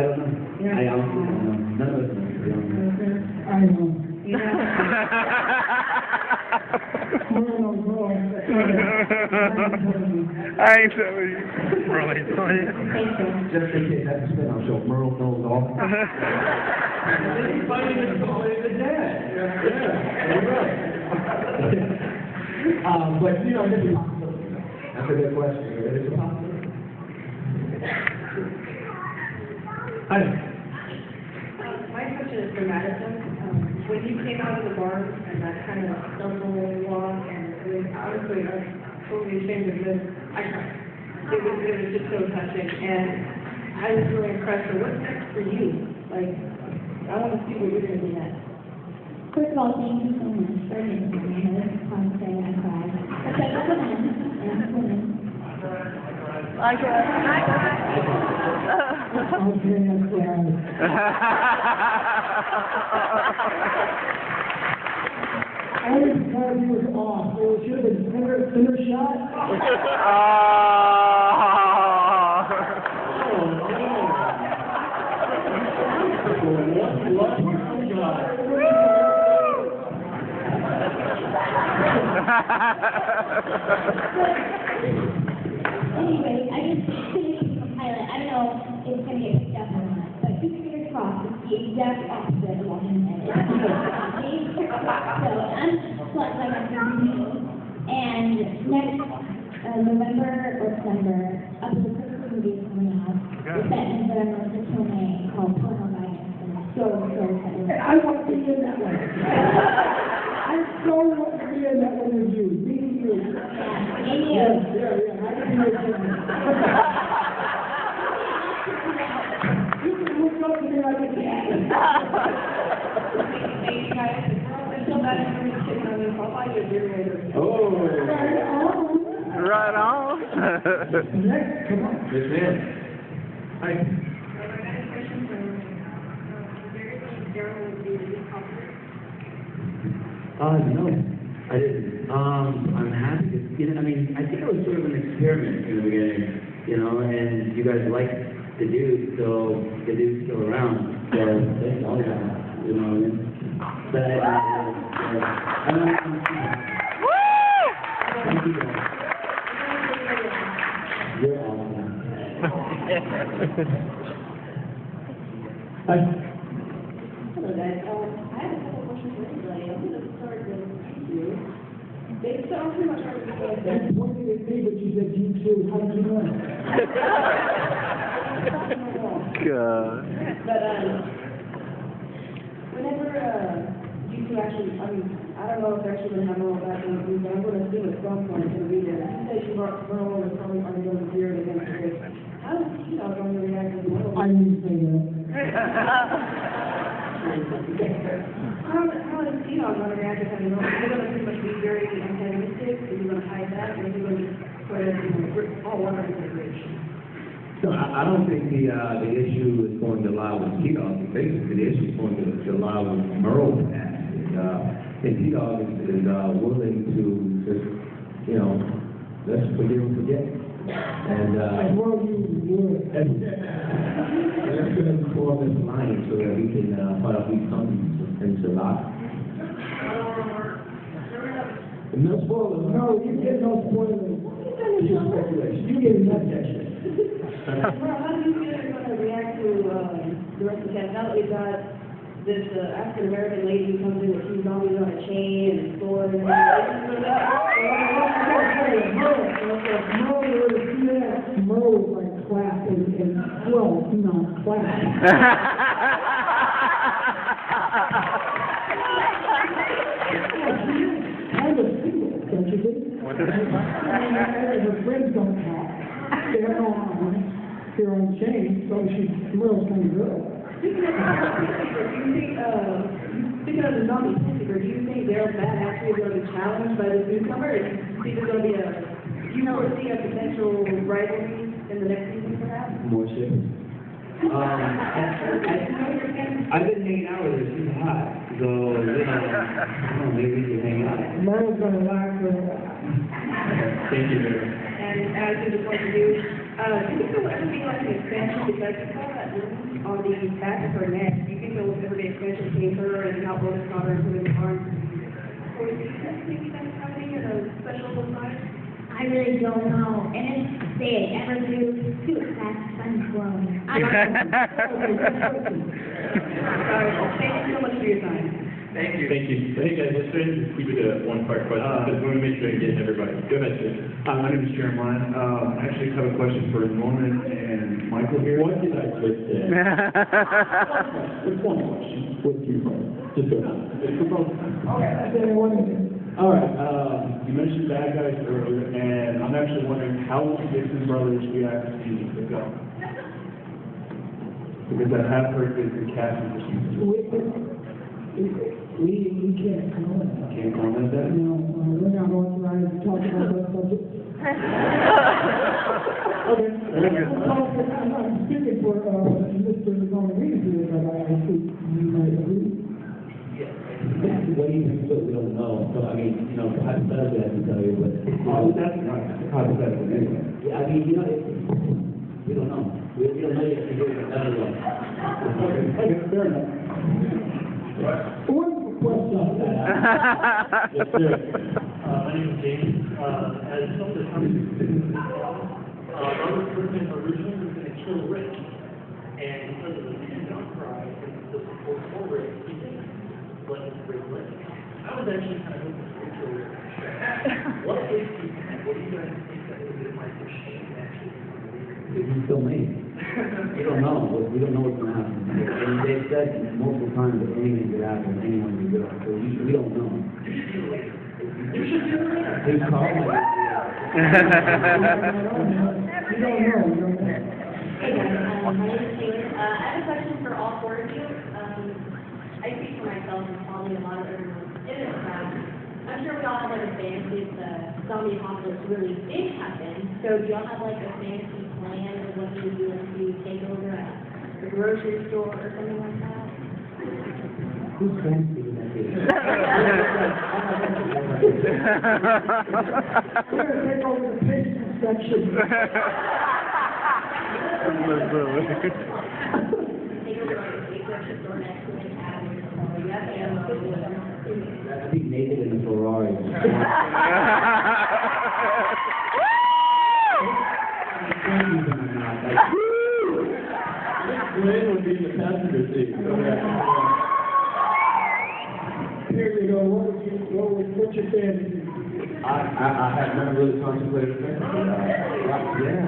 don't know. I honestly don't know. None of us know. We don't know. I know. You know? I ain't telling you. Really? Thank you. Just in case that's a spin-off show, Merle knows all. It's funny to call it the dad. But, you know, this is a possibility. That's a good question. It is a possibility. My question is for Madison. When you came out of the bar and that kind of stumble walk, and it was honestly, I'm totally ashamed of this. I cried. It was just so touching, and I was really impressed. So what's next for you? Like, I want to see what you're going to do next. First of all, thank you so much for making me I'm saying I cried. But that's women and women. I cried. I was 5 years off, so it should have been thinner shot. Anyway, I just finished the pilot. I don't know if it's going to get picked up or not, but keep your fingers crossed. It's the exact opposite of what he said. So I'm plus like I'm 32, and next November or December, up to the Christmas movie is coming out. It's that means that I'm going to film a called Porno Guidance, and I'm so excited. I want to be in that one. I so want to be in that one with you. Me and you. Yeah, Yeah. I can hear you. You can look up to me like a cat. Thank you guys. Until that information, I mean, I'll buy you a beer later. Oh. Right on. Next, come on. Yes, ma'am. Hi. No, I didn't. I'm happy to, I mean, I think it was sort of an experiment in the beginning, and you guys liked the dude, so the dude's still around, so that's all that, you know what I mean? But I don't know. Thank you guys. You're awesome. Hi. Hello guys, I have a couple questions for everybody. I'm going to start with you. Based on pretty much already said that. That's one thing they say, but you said you too. How did you know? God. But whenever you two actually, I mean, I don't know if they're actually going to have Merle back in the group, but I'm going to assume at some point it's going to be there. You say she brought Merle and probably are going to gear it against Grace. How is T-Dog going to react to Merle? I didn't say that. How is T-Dog going to react to having Merle? Is he going to pretty much be very antagonistic? Is he going to hide that? Or is he going to just put it, all one under the bridge? So I don't think the issue is going to lie with T-Dog. Basically, the issue is going to lie with Merle's past. And T-Dog is willing to just, let's forgive and forget. And Well, you would. let's get him before this line so that we can find out these something and survive. No spoilers. No, you get no spoilers. Just speculation. You get nothing. Well, how do you feel you're going to react to the rest of the cast? Now that we've got this African-American lady who comes in and she's always on a chain and sword and Merle was like class and well, not class. Kind of single, don't you think? Her friends don't talk. They're on chain, so Merle's kind of girl. Speaking of the zombie Pacific, do you think Daryl's bad actually is going to be challenged by this newcomer? Or do you think there's going to be do you foresee a potential rivalry in the next season perhaps? More shit. I've been hanging out with her, she's hot, so, I don't know, maybe we can hang out. Tomorrow's gonna last for a while. Thank you, Mayor. And as we just want to do, do you think there will ever be like an expansion, because you saw that room on the back of her neck, do you think there will ever be an expansion between her and how bonus daughter and put in the arms? Or do you think that's happening in a special size? I really don't know, and if they ever do, too fast, I'm blown. Thank you so much for your time. Thank you. Hey guys, let's try and keep it a one-part question, because we want to make sure to get everybody. Go ahead, sir. My name is Jeremiah. I actually have a question for Norman and Michael here. What did I just say? It's one question. What's your question? Just go ahead. It's for both. All right, you mentioned bad guys earlier, and I'm actually wondering how will the Dixon brothers react to seeing the film? Because I have heard that the casting procedures. We can't comment. Can't comment that? No, we're not authorized to talk about that subject. Okay. I'm speaking for, Mr. Rodriguez here, but I think you might agree. What do you think, we don't know, so, I mean, hypothetically, I can tell you, but. Hypothetically, anyway. Yeah, I mean, we don't know. We don't know yet, we don't know. Okay, fair enough. One question on that. Yes, sir. My name is James. As some of the companies, Robert Griffin originally was going to kill Rick, and because of the recent outcry and the support for Rick, he didn't let Rick live. I was actually kind of hoping to kill Rick. What if he had? What do you guys think that would be like for Shane actually? He's still me. We don't know. We don't know what's going to happen. And they've said multiple times that anything could happen, anyone can do it. So we don't know. Please call me. We don't know. Hey guys, my name is Taylor. I have a question for all four of you. I speak for myself and probably a lot of everyone in this crowd. I'm sure we all have like a fantasy if the zombie apocalypse really did happen. So do y'all have like a fantasy plan of what you would do if you take over a grocery store or something like that? Who's fancy in that case? We're gonna take over the patient section. Take over like a big grocery store next to the cabin or something. You have to have a I'd be naked in a Ferrari. Glenn would be in the passenger seat. Here we go, what's your fantasy? I have never really contemplated it. Yeah.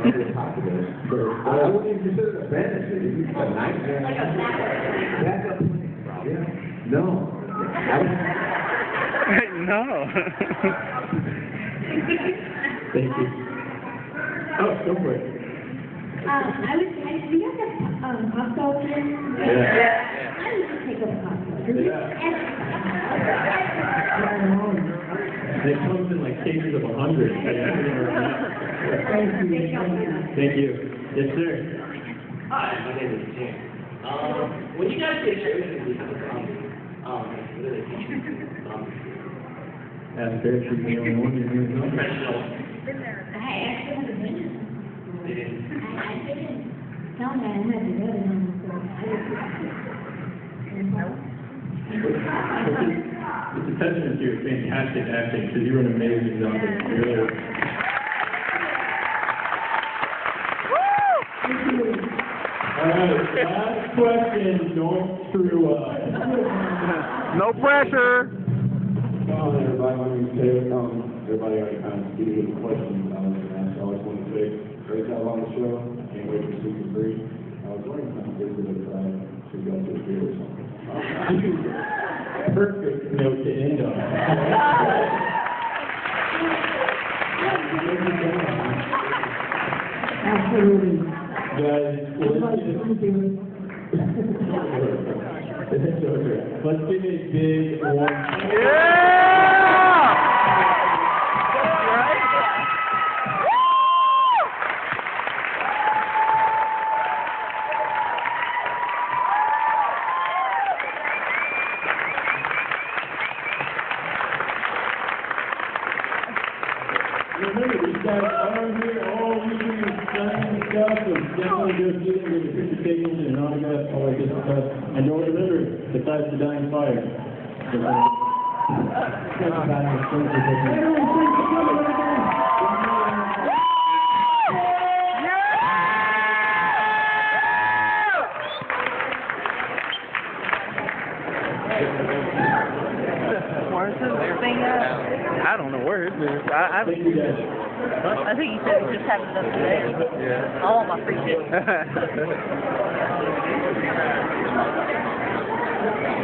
Very popular. I wouldn't even consider it a fantasy. It's a nightmare. like a Backup plan. Yeah. No. No. Thank you. Oh, go for it. I do you guys have, hot dogs here? Yeah. I would just take over hot dogs. It comes in like cases of 100. Thank you. Yes, sir. Hi, my name is Jim. When you guys get chosen to become a zombie, what do they teach you? Ask her if she's the only one who's doing something. Professional. I actually haven't been. They didn't. I didn't tell me I had to go to them, so I just. It's a testament to your fantastic acting, because you were an amazing zombie. You really were. All right, last question. Don't screw up. No pressure. Hello, everybody. My name is Taylor. Everybody already kind of gave me the questions I was going to ask. I always want to say, great job on the show. I can't wait for season 3. I was wondering if I could visit if I should go to a beer or something. Perfect note to end on. Absolutely. Guys, let's give a big warm. definitely go see them, get a picture taken, and an autograph, all that good stuff. And don't remember, besides the dying fire. Where's his thing at? I don't know where it is. I Thank you guys. I think he said he just having it up today. Yeah. I want my free shit.